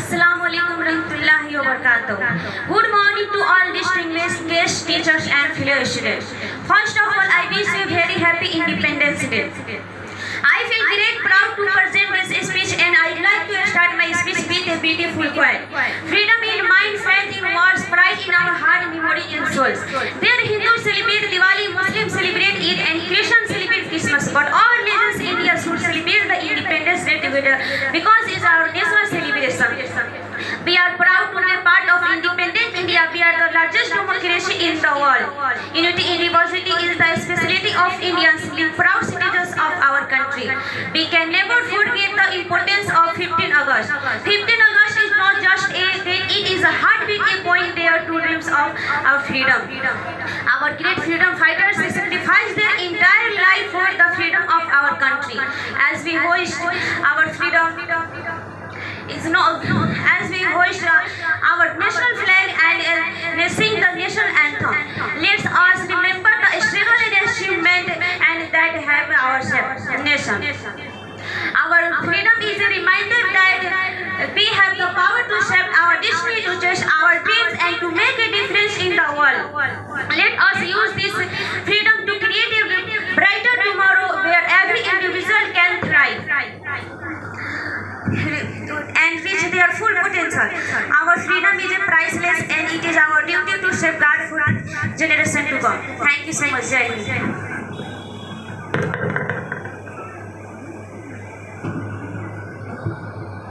Assalamu alaikum warahmatullahi wabarakatuh. Good morning to all distinguished guests, teachers and fellow students. First of all, I wish you very happy Independence Day. I feel great proud to present this speech and I'd like to start my speech with a beautiful quote. Freedom in mind, faith in words, pride in our heart, memory in souls. There Hindus celebrate Diwali, Muslims celebrate Eid and Christians celebrate Christmas. But all religions in India should celebrate the Independence Day together because it's our national celebration. We are proud to be part of independent India. We are the largest democracy in the world. Unity in diversity is the specialty of Indians, proud citizens of our country. We can never forget the importance of 15 August. 15 August is not just a date, it is a heartbeat point there to dreams of our freedom. Our great freedom fighters sacrificed their entire life for the freedom of our country. As we hoist our freedom, as we hoist our national flag and sing the national anthem, let us remember the struggle and achievement and that have our nation. Our freedom is a reminder that we have the power to shape our destiny, to chase our dreams and to make a difference in the world. Let us use this freedom to create a brighter tomorrow where every individual can thrive and reach their full potential. Our freedom is priceless and it is our duty to safeguard for generation to come. Thank you so much. Jai Hind.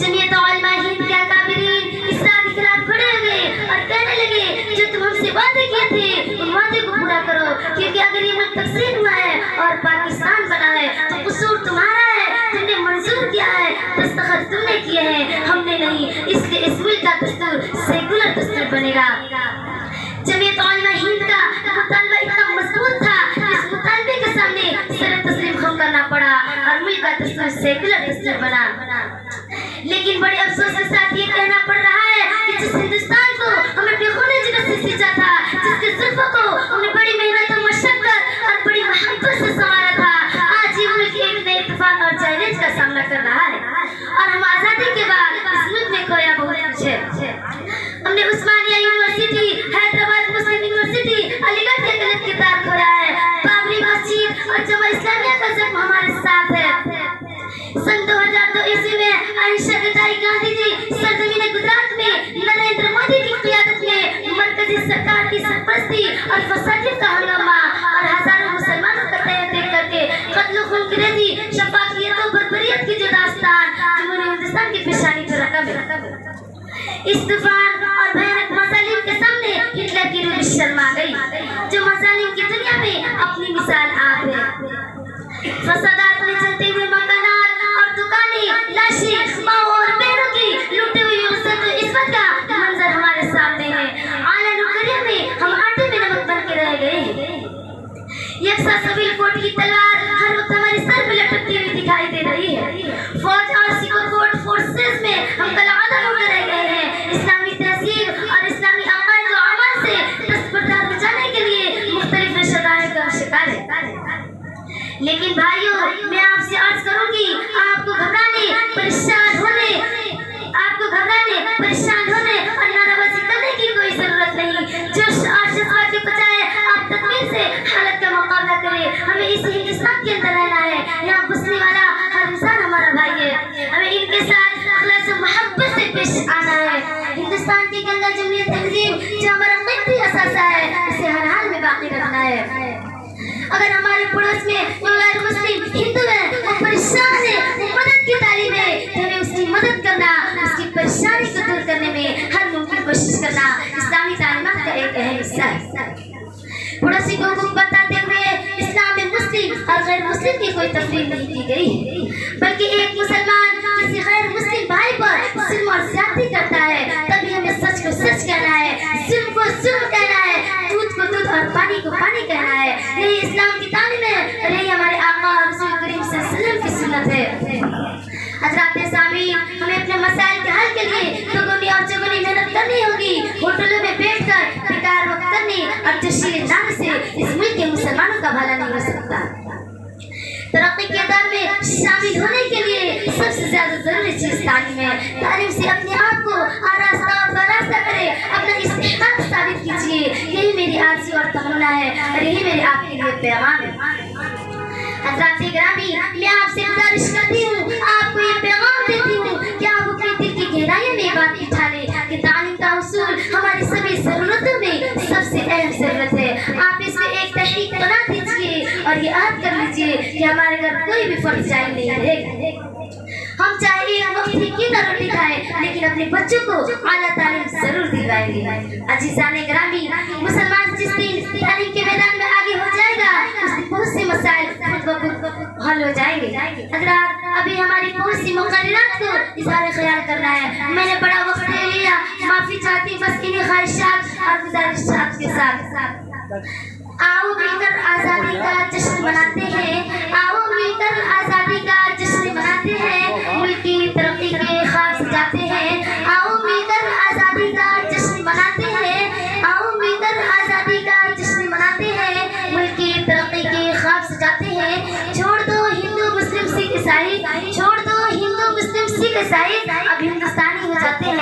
Jamiat Ulama Hind के अकाबिरीन इस्लाम के खिलाफ खड़े हो गए और कहने लगे जो तुम हमसे वादे किए थे उन वादे को पूरा करो, क्योंकि अगर ये मुल्क तकसीम हुआ है और पाकिस्तान बना है तो कसूर तुम्हारा है, तुमने मंजूर किया है, दस्तखत तुमने किए हैं, हमने नहीं, इसलिए इस मुल्क का दस्तूर सेकुलर दस्तूर बनेगा। जमीयत उलमा हिंद का मुतालबा इतना मजबूत था, इस मुतालबे के सामने सर तस्लीम खम करना पड़ा और मुल्क का दस्तूर सेकुलर दस्तूर बना। लेकिन बड़े अफसोस के साथ ये कहना पड़ रहा है कि जिस हिंदुस्तान को हमने बेखौफ जिगर से सींचा था, जिसके जुल्फों को हमने बड़ी मेहनत और मशक्कत और बड़ी मोहब्बत से संवारा था, आज ये मुल्क एक नए तूफान और चैलेंज का सामना कर रहा है और हम आजादी के बाद इस मुल्क में खोया बहुत कुछ है। हमने उस्मानिया यूनिवर्सिटी, हैदराबाद मुस्लिम यूनिवर्सिटी, अलीगढ़ के गलत किताब खोया है, बाबरी मस्जिद और जमा इस्लामिया का जख्म हमारे साथ है। सन 2002 ईस्वी में अहिंसा गदाई गांधी जी सरजमीन गुजरात में नरेंद्र मोदी की क़ियादत में मरकजी सरकार की सरपरस्ती और फसादियत का हंगामा और हजारों मुसलमानों का तय करके कत्ल खूनरेजी, शफाकियत और बर्बरियत की जो दास्तान जमहूरी हिंदुस्तान की पेशानी पर रकम है। इस तूफान और भयानक मजालिम के सामने हिटलर की रूह शर्मा गई, जो मजालिम की दुनिया में अपनी मिसाल आप है। फसादात में चलते हुए मकानात और दुकानें, लाशें, माओ और बहनों की लूटी हुई इज्जत इस्मत का मंजर हमारे सामने है। आलन करिया में हम आटे में नमक बन के रह गए हैं। यकसा सिविल कोड की तलवार हर वक्त हमारे सर पे लटकती हुई दिखाई दे रही है। फौज और सिक्योर कोड फोर्सेस में हम कलादम होकर रह गए हैं। इस्लामी तहसीब और इस्लामी अकायद व अमल से दस्तबरदार बचाने के लिए मुख्तलिफ शदायद का शिकार है। लेकिन भाइयों, मैं आपसे अर्ज करूंगी, आपको घबराने, परेशान होने और नाराबाजी करने की कोई जरूरत नहीं। जोश और जज्बा के बजाय आप तकमीर से हालत का मुकाबला करें। हमें इस हिंदुस्तान के अंदर रहना है, यहाँ बसने वाला हर इंसान हमारा भाई है। हमें इनके साथ इखलास और मोहब्बत से पेश आना है। हिंदुस्तान की गंगा जमहूरियत तंजीम जो हमारा क़ीमती असासा है, उसे हर हाल में बाकी रखना है। अगर हमारे पड़ोस में गैर मुस्लिम हिंदू है, वो परेशान है, वो मदद की तालीब है, तो हमें उसकी मदद करना, उसकी परेशानी को दूर करने में हर मुमकिन कोशिश करना इस्लामी तालीमात का एक अहम हिस्सा है। पड़ोसी को हुक्म बताते हुए इस्लाम में मुस्लिम और गैर मुस्लिम की कोई तफरीक नहीं की गई, बल्कि एक मुसलमान किसी गैर मुस्लिम भाई पर जुल्म और ज्यादती करता है, तभी हमें सच को सच कहना है, जुल्म को जुल्म कहना है, दूध को दूध और पानी को पानी कहना है। यही इस्लाम की तालीम है और यही हमारे आका रसूल करीम सल्लल्लाहु अलैहि वसल्लम की सुन्नत है। हज़रात सामीन, हमें अपने मसाइल के हल के लिए दोगुनी और चौगुनी मेहनत करनी होगी। होटलों में बैठकर बेकार वक्त करने और तशरीह लाने से इस मुल्क के मुसलमानों का भला नहीं हो सकता। तरक्की के दौर में शामिल होने के लिए सबसे ज्यादा जरूरी चीज तालीम है। तालीम से अपने आप को आरास्ता और बरास्ता करें, अपना इस्तेहकाक साबित कीजिए। यही मेरी आरज़ू और तमन्ना है और यही मेरे आपके लिए पैगाम है। हज़रात गिरामी, मैं आपसे गुजारिश करती हूँ, आपको ये पैगाम देती हूँ कि आप अपने दिल की गहराई में बात उठा लें कि तालीम का उसूल हमारी सभी ज़रूरतों में सबसे अहम ज़रूरत है। आप इसमें एक तहरीक बना दीजिए और ये याद कर लीजिए कि हमारे घर कोई भी फर्ज जायज़ नहीं रहेगा। हम चाहे एक वक्त ही क्यों न रोटी खाएं, लेकिन अपने बच्चों को आला तालीम जरूर दिलवाएंगे। अजीज़ाने गिरामी, मुसलमान जिस दिन तालीम के मैदान में आगे हो जाएगा, उस दिन बहुत से मसाइल हल हो जाएंगे। हज़रात, अभी हमारी बहुत सी मुक़र्ररात को इज़हार ख्याल करना है। मैंने बड़ा वक्त ले लिया, माफ़ी चाहती बस इन्हीं ख्वाहिशात और गुजारिशात के साथ। आओ मिलकर आज़ादी का जश्न मनाते हैं, आओ मिलकर आज़ादी का जश्न मनाते हैं, मुल्क की तरक्की के ख्वाब सजाते हैं। आओ मिलकर आज़ादी का जश्न मनाते हैं, आओ मिलकर आज़ादी का जश्न मनाते हैं, मुल्क की तरक्की के ख्वाब सजाते हैं। छोड़ दो हिंदू मुस्लिम सिख ईसाई, छोड़ दो हिंदू मुस्लिम सिख ईसाई, अब हिंदुस्तानी हो जाते हैं।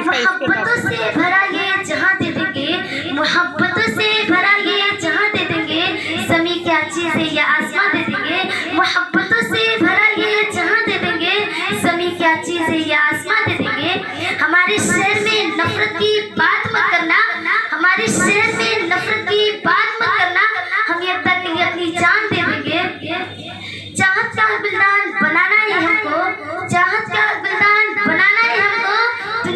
मोहब्बतों से भरा ये जहाँ दे देंगे, मोहब्बतों से भरा ये जहाँ दे देंगे, ज़मीं क्या चीज़ है या आसमां दे देंगे। मोहब्बतों से भरा ये जहाँ दे देंगे, ज़मीं क्या चीज़ है या आसमां दे देंगे। हमारे शहर में नफरत की बात मत करना, हमारे शहर में नफरत की बात मत करना, हम ये तक के लिए अपनी जान दे देंगे। चाहत का गुलदान बनाना है हमको, चाहत का गुलदान बना